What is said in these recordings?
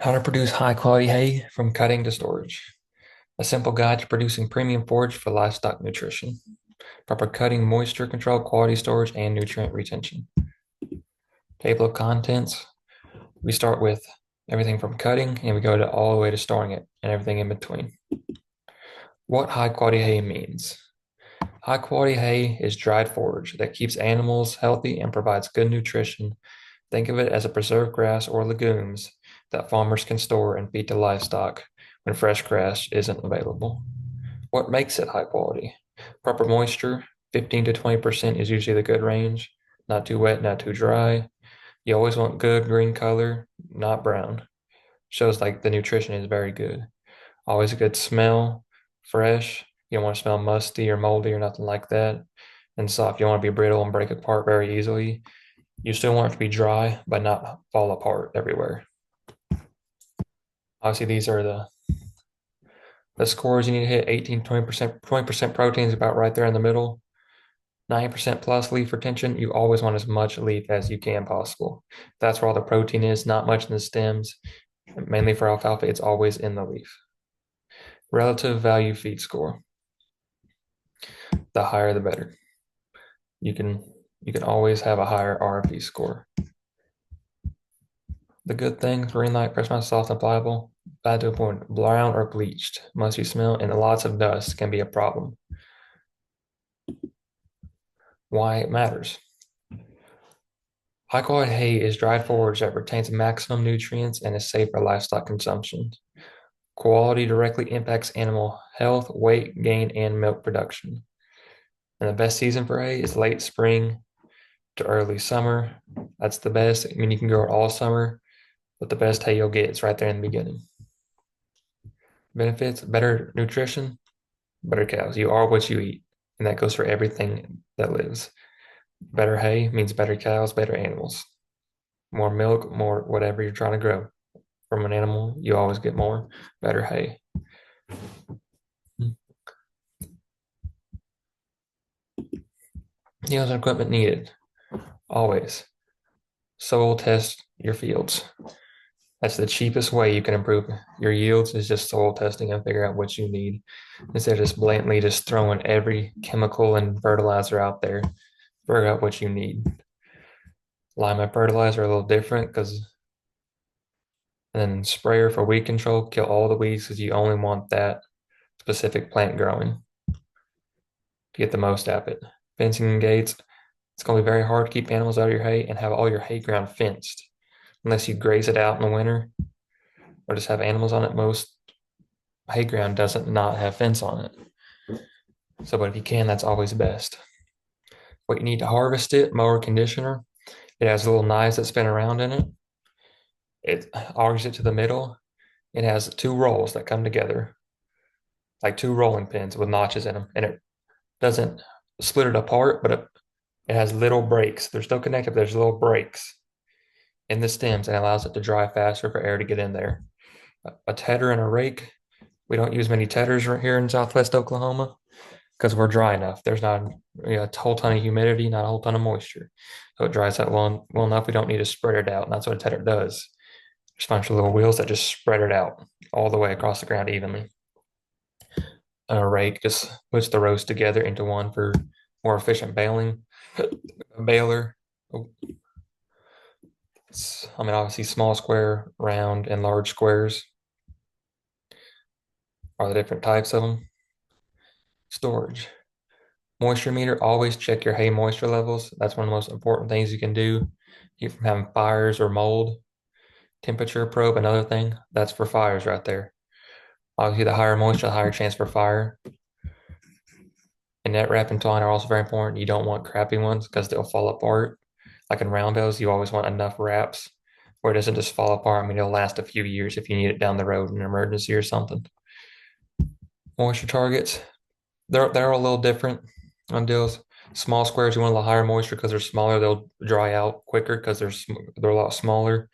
How to produce high quality hay from cutting to storage. A simple guide to producing premium forage for livestock nutrition. Proper cutting, moisture control, quality storage, and nutrient retention. Table of contents. We start with everything from cutting and we go to all the way to storing it and everything in between. What high quality hay means. High quality hay is dried forage that keeps animals healthy and provides good nutrition. Think of it as a preserved grass or legumes that farmers can store and feed to livestock when fresh grass isn't available. What makes it high quality? Proper moisture, 15 to 20% is usually the good range. Not too wet, not too dry. You always want good green color, not brown. Shows like the nutrition is very good. Always a good smell, fresh. You don't want to smell musty or moldy or nothing like that. And soft. You don't want to be brittle and break apart very easily. You still want it to be dry, but not fall apart everywhere. Obviously, these are the scores you need to hit. 18, 20% protein is about right there in the middle. 90% plus leaf retention. You always want as much leaf as you can possible. That's where all the protein is, not much in the stems. Mainly for alfalfa, it's always in the leaf. Relative value feed score. The higher the better. You can always have a higher RFE score. The good things: green light, fresh mouth, soft and pliable. Bad to a point: brown or bleached, musty smell, and lots of dust can be a problem. Why it matters. High quality hay is dried forage that retains maximum nutrients and is safe for livestock consumption. Quality directly impacts animal health, weight gain, and milk production. And the best season for hay is late spring to early summer. That's the best. I mean, you can grow it all summer, but the best hay you'll get is right there in the beginning. Benefits: better nutrition, better cows. You are what you eat, and that goes for everything that lives. Better hay means better cows, better animals. More milk, more whatever you're trying to grow from an animal, you always get more, better hay. Yields and equipment needed. Always. Soil test your fields. That's the cheapest way you can improve your yields, is just soil testing and figure out what you need instead of just blatantly just throwing every chemical and fertilizer out there. Figure out what you need. Lime fertilizer are a little different because then sprayer for weed control, kill all the weeds because you only want that specific plant growing to get the most out of it. Fencing and gates. It's going to be very hard to keep animals out of your hay and have all your hay ground fenced unless you graze it out in the winter or just have animals on it. Most hay ground doesn't not have fence on it. So, but if you can, that's always best. What you need to harvest it: mower, conditioner. It has little knives that spin around in it. It augers it to the middle. It has two rolls that come together, like two rolling pins with notches in them, and it doesn't split it apart, but it has little breaks. They're still connected, but there's little breaks in the stems and allows it to dry faster for air to get in there. A tedder and a rake. We don't use many tedders right here in Southwest Oklahoma because we're dry enough. There's not a whole ton of humidity, not a whole ton of moisture. So it dries out well enough. We don't need to spread it out. And that's what a tedder does. Just a bunch of little wheels that just spread it out all the way across the ground evenly. And a rake just puts the rows together into one for more efficient baling. A baler. Obviously, small square, round, and large squares are the different types of them. Storage. Moisture meter. Always check your hay moisture levels. That's one of the most important things you can do. Keep from having fires or mold. Temperature probe, another thing. That's for fires right there. Obviously, the higher moisture, the higher chance for fire. And net wrap and twine are also very important. You don't want crappy ones because they'll fall apart. Like in round bales, you always want enough wraps where it doesn't just fall apart. I mean, it'll last a few years if you need it down the road in an emergency or something. Moisture targets. They're a little different on deals. Small squares, you want a little higher moisture because they're smaller. They'll dry out quicker because they're a lot smaller.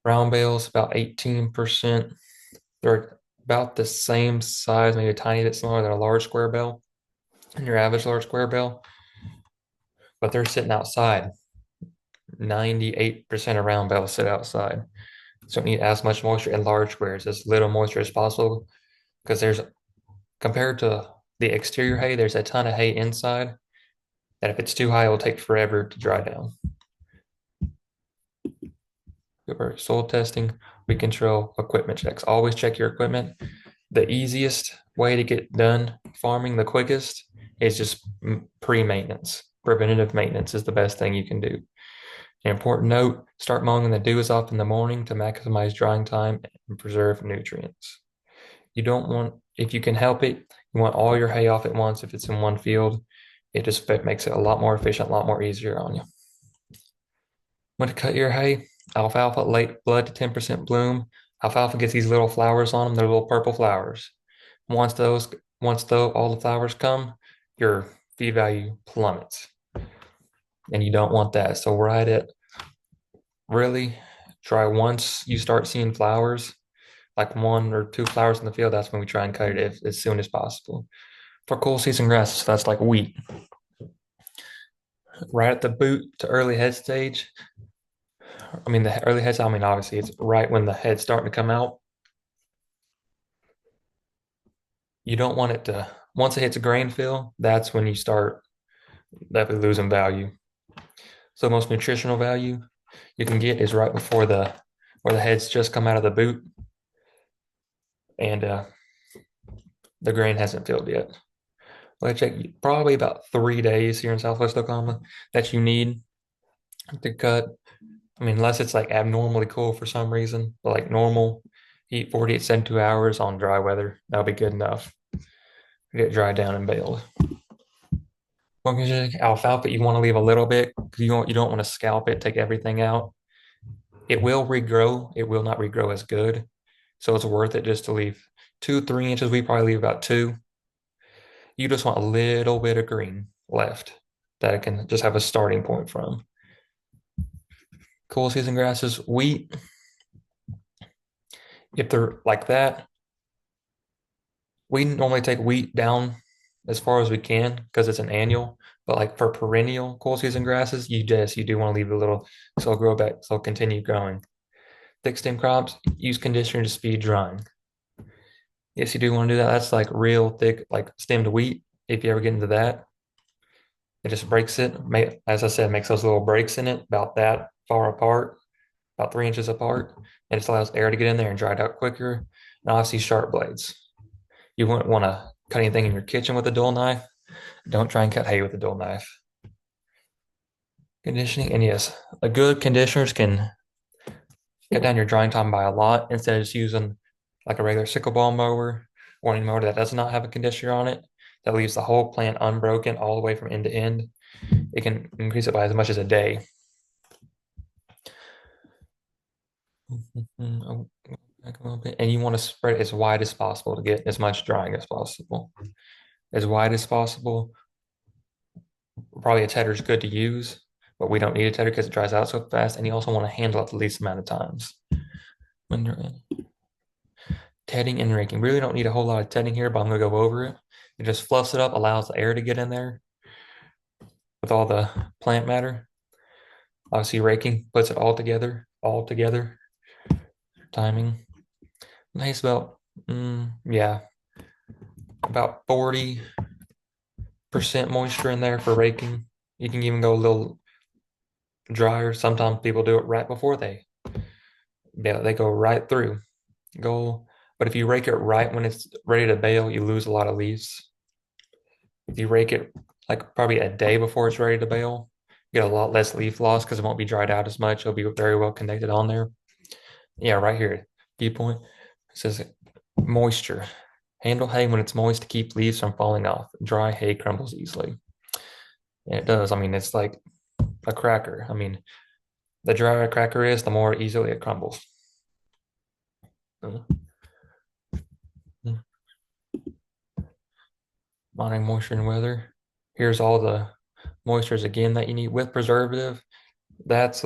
Round bales, about 18%. They're about the same size, maybe a tiny bit smaller than a large square bale and your average large square bale, but they're sitting outside. 98% of round bales sit outside. So don't need as much moisture in large squares, as little moisture as possible, because there's compared to the exterior hay, there's a ton of hay inside that if it's too high, it'll take forever to dry down. For soil testing, we control equipment checks. Always check your equipment. The easiest way to get done farming, the quickest, is just pre-maintenance. Preventative maintenance is the best thing you can do. An important note, start mowing when the dew is off in the morning to maximize drying time and preserve nutrients. You don't want, if you can help it, you want all your hay off at once if it's in one field. It just makes it a lot more efficient, a lot more easier on you. When to cut your hay, alfalfa late bud to 10% bloom. Alfalfa gets these little flowers on them. They're little purple flowers. Once those, all the flowers come, your feed value plummets, and you don't want that. So right at really try once you start seeing flowers, like one or two flowers in the field. That's when we try and cut it as soon as possible. For cool season grasses, that's like wheat. Right at the boot to early head stage, I mean, the early heads, I mean, obviously it's right when the head's starting to come out. You don't want it to, once it hits a grain fill, that's when you start definitely losing value. So most nutritional value you can get is right before where the heads just come out of the boot and the grain hasn't filled yet. Well, I check probably about 3 days here in Southwest Oklahoma that you need to cut. I mean, unless it's like abnormally cool for some reason, but like normal, heat 48, 72 hours on dry weather. That'll be good enough. Get dried down and baled. Alfalfa, you want to leave a little bit because you don't want to scalp it, take everything out. It will regrow. It will not regrow as good. So it's worth it just to leave 2, 3 inches. We probably leave about 2. You just want a little bit of green left that it can just have a starting point from. Cool season grasses, wheat. If they're like that, we normally take wheat down as far as we can because it's an annual. But like for perennial cool season grasses, you do want to leave a little so it'll grow back, so it'll continue growing. Thick stem crops, use conditioner to speed drying. Yes, you do want to do that. That's like real thick, like stemmed wheat. If you ever get into that, it just breaks it. As I said, makes those little breaks in it about that far apart, about 3 inches apart. And it just allows air to get in there and dry it out quicker. And obviously sharp blades. You wouldn't want to cut anything in your kitchen with a dull knife. Don't try and cut hay with a dull knife. Conditioning, and yes, a good conditioners can cut down your drying time by a lot instead of just using like a regular sickle ball mower or any mower that does not have a conditioner on it that leaves the whole plant unbroken all the way from end to end. It can increase it by as much as a day. Back a little bit, and you want to spread it as wide as possible to get as much drying as possible. As wide as possible. Probably a tedder is good to use, but we don't need a tedder because it dries out so fast, and you also want to handle it the least amount of times. When you're in tedding and raking, we really don't need a whole lot of tedding here, but I'm going to go over it. It just fluffs it up, allows the air to get in there with all the plant matter. Obviously, raking puts it all together. Timing. Nice about, yeah, about 40% moisture in there for raking. You can even go a little drier. Sometimes people do it right before they go right through. But if you rake it right when it's ready to bale, you lose a lot of leaves. If you rake it like probably a day before it's ready to bale, you get a lot less leaf loss because it won't be dried out as much. It'll be very well connected on there. Yeah, right here, key point. It says moisture. Handle hay when it's moist to keep leaves from falling off. Dry hay crumbles easily. And it does. I mean, it's like a cracker. I mean, the drier a cracker is, the more easily it crumbles. Monitoring moisture and weather. Here's all the moistures again that you need with preservative. That's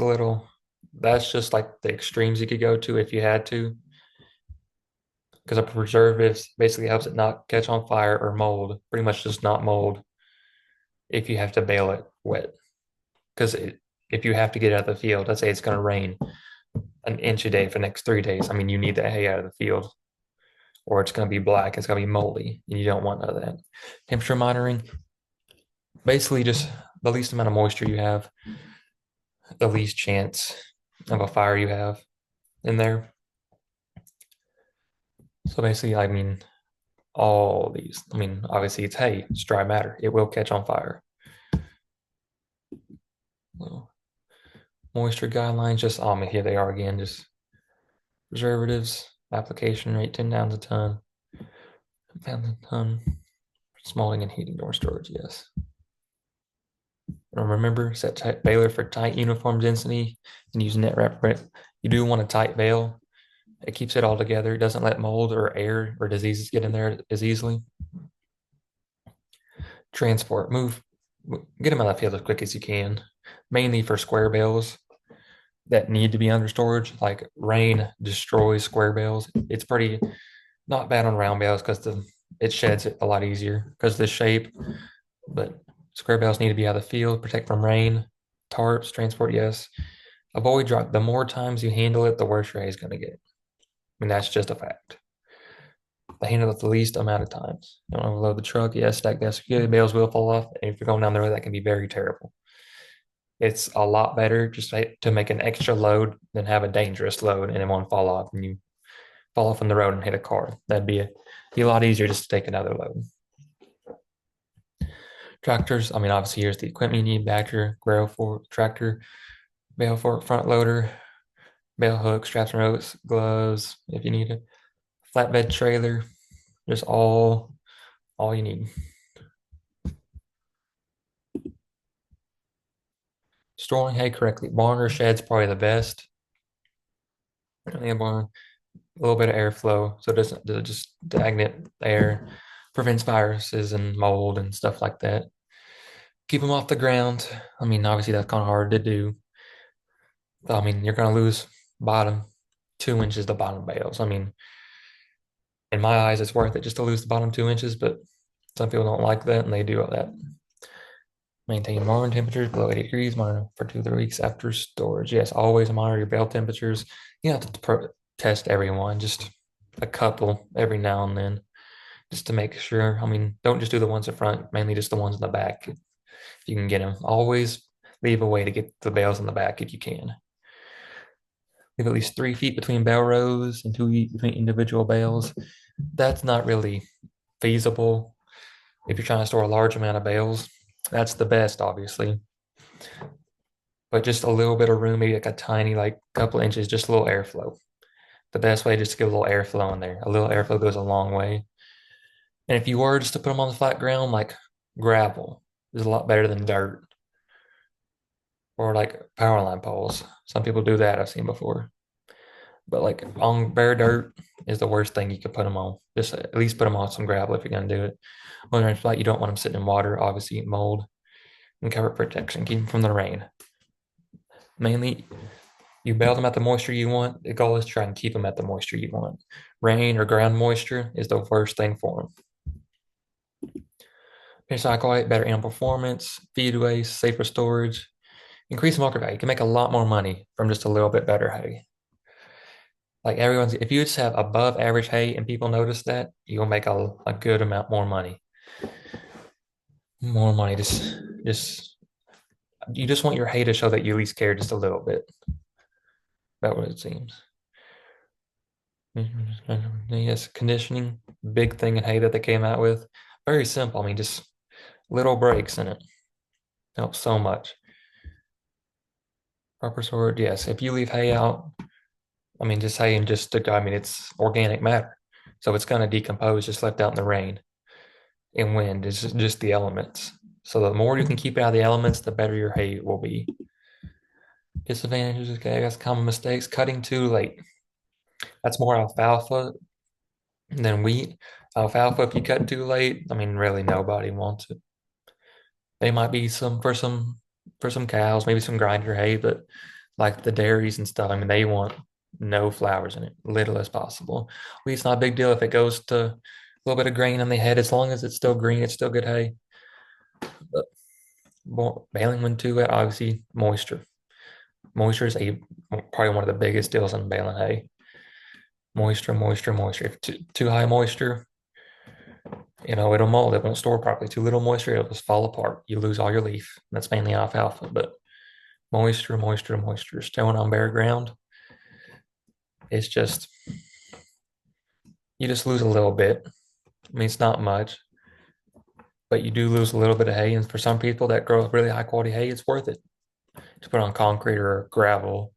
just like the extremes you could go to if you had to. Because a preservative basically helps it not catch on fire or mold, pretty much just not mold if you have to bale it wet. Because if you have to get out of the field, let's say it's going to rain, an inch a day for the next 3 days, I mean, you need that hay out of the field, or it's going to be black. It's going to be moldy, and you don't want none of that. Temperature monitoring, basically just the least amount of moisture you have, the least chance of a fire you have in there. So basically, I mean, all these, I mean, obviously it's hay, it's dry matter, it will catch on fire. Well, moisture guidelines, just, oh, man, here they are again, just preservatives, application rate 10 pounds a ton, pounds a ton, smalling and heating door storage, yes. Remember, set tight baler for tight uniform density and use net wrap. You do want a tight bale. It keeps it all together. It doesn't let mold or air or diseases get in there as easily. Transport, get them out of the field as quick as you can, mainly for square bales that need to be under storage. Like rain destroys square bales. It's pretty not bad on round bales because it sheds it a lot easier because of the shape. But square bales need to be out of the field, protect from rain. Tarps, transport, yes. Avoid drop. The more times you handle it, the worse your hay is going to get. I mean, that's just a fact. They handle it the least amount of times. You don't overload the truck, yes, stack desks, good, bales will fall off. And if you're going down the road, that can be very terrible. It's a lot better just to make an extra load than have a dangerous load and it won't fall off and you fall off on the road and hit a car. That'd be a lot easier just to take another load. Tractors, I mean, obviously, here's the equipment you need: bagger, grail fork, tractor, bale fork, front loader, bale hook, straps and ropes, gloves if you need it, flatbed trailer, just all you need. Storing hay correctly. Barn or shed's probably the best. Barn, a little bit of airflow so it doesn't just stagnant air, prevents viruses and mold and stuff like that. Keep them off the ground. I mean, obviously that's kind of hard to do. I mean, you're gonna lose bottom 2 inches to bottom bales. I mean, in my eyes, it's worth it just to lose the bottom 2 inches, but some people don't like that and they do that. Maintain barn temperatures below 80 degrees, monitor for 2 to 3 weeks after storage. Yes, always monitor your bale temperatures. You have to test everyone, just a couple every now and then, just to make sure. I mean, don't just do the ones in front, mainly just the ones in the back. If you can get them, always leave a way to get the bales in the back if you can. Leave at least 3 feet between bale rows and 2 feet between individual bales. That's not really feasible if you're trying to store a large amount of bales. That's the best, obviously. But just a little bit of room, maybe like a tiny, like couple inches, just a little airflow. The best way just to get a little airflow in there. A little airflow goes a long way. And if you were just to put them on the flat ground, like gravel is a lot better than dirt or like power line poles. Some people do that, I've seen before. But like on bare dirt is the worst thing you could put them on. Just at least put them on some gravel if you're going to do it. When they're in flat, you don't want them sitting in water, obviously mold, and cover protection, keep them from the rain. Mainly, you bale them at the moisture you want. The goal is to try and keep them at the moisture you want. Rain or ground moisture is the worst thing for them. Recycle better animal performance, feed waste, safer storage, increase market value. You can make a lot more money from just a little bit better hay. Like if you just have above average hay and people notice that, you'll make a good amount more money. More money. Just you just want your hay to show that you at least care just a little bit. That's what it seems. Yes, conditioning, big thing in hay that they came out with. Very simple. I mean, just little breaks in it. Helps so much. Proper sort, yes. If you leave hay out, I mean, just hay and I mean, it's organic matter. So it's going to decompose just left out in the rain and wind. It's just the elements. So the more you can keep it out of the elements, the better your hay will be. Disadvantages, okay, I guess common mistakes. Cutting too late. That's more alfalfa than wheat. Alfalfa, if you cut too late, I mean, really nobody wants it. They might be some cows, maybe some grinder hay, but like the dairies and stuff, I mean, they want no flowers in it, little as possible. Wheat's not a big deal if it goes to a little bit of grain on the head, as long as it's still green, it's still good hay. But baling when too wet, obviously moisture. Moisture is probably one of the biggest deals in baling hay. Moisture, moisture, moisture. If too high moisture, it'll mold. It won't store properly. Too little moisture, it'll just fall apart. You lose all your leaf. That's mainly alfalfa, but moisture, moisture, moisture. Stone on bare ground, it's just you just lose a little bit. I mean, it's not much, but you do lose a little bit of hay. And for some people that grow really high quality hay, it's worth it to put on concrete or gravel.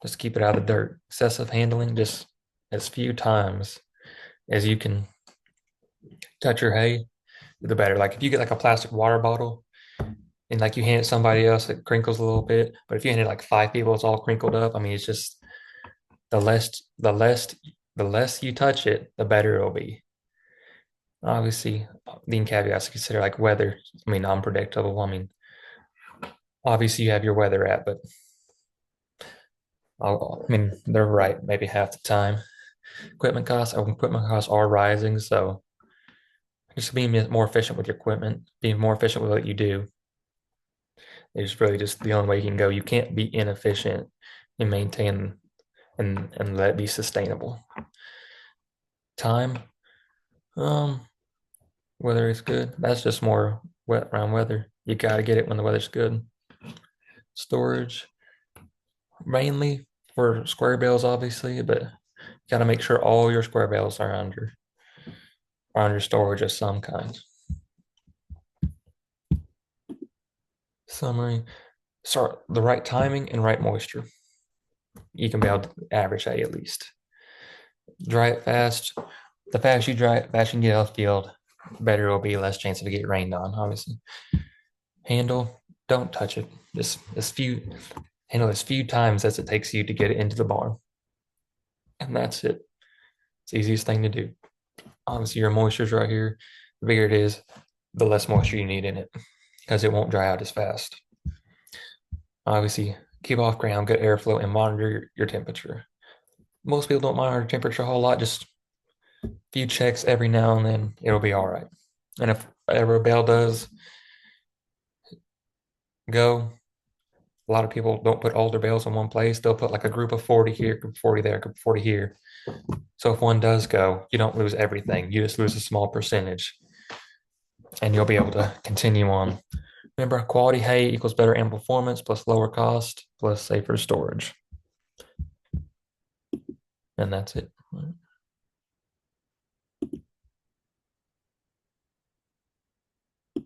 Just keep it out of the dirt. Excessive handling, just as few times as you can touch your hay, the better. Like if you get like a plastic water bottle and like you hand it to somebody else, it crinkles a little bit. But if you hand it like five people, it's all crinkled up. I mean, it's just the less you touch it, the better it'll be. Obviously, the caveats to consider like weather. I mean, unpredictable. I mean, obviously you have your weather app, but I mean, they're right maybe half the time. Equipment costs are rising, so just being more efficient with your equipment, being more efficient with what you do is really just the only way you can go. You can't be inefficient and maintain and let it be sustainable. Time, um, weather is good. That's just more wet around weather. You got to get it when the weather's good. Storage, mainly for square bales, obviously, but you got to make sure all your square bales are under storage of some kind. Summary: start the right timing and right moisture. You can be able to average that at least. Dry it fast. The faster you dry it, faster you can get out of the field, better it will be, less chance of it get rained on, obviously. Handle, don't touch it. Just handle as few times as it takes you to get it into the barn. And that's it. It's the easiest thing to do. Obviously, your moisture's right here. The bigger it is, the less moisture you need in it because it won't dry out as fast. Obviously, keep off ground, good airflow, and monitor your temperature. Most people don't monitor temperature a whole lot, just a few checks every now and then, it'll be all right. And if ever a bale does go, a lot of people don't put all their bales in one place. They'll put like a group of 40 here, group of 40 there, group of 40 here. So if one does go, you don't lose everything. You just lose a small percentage and you'll be able to continue on. Remember, quality hay equals better animal performance plus lower cost plus safer storage. And that's it.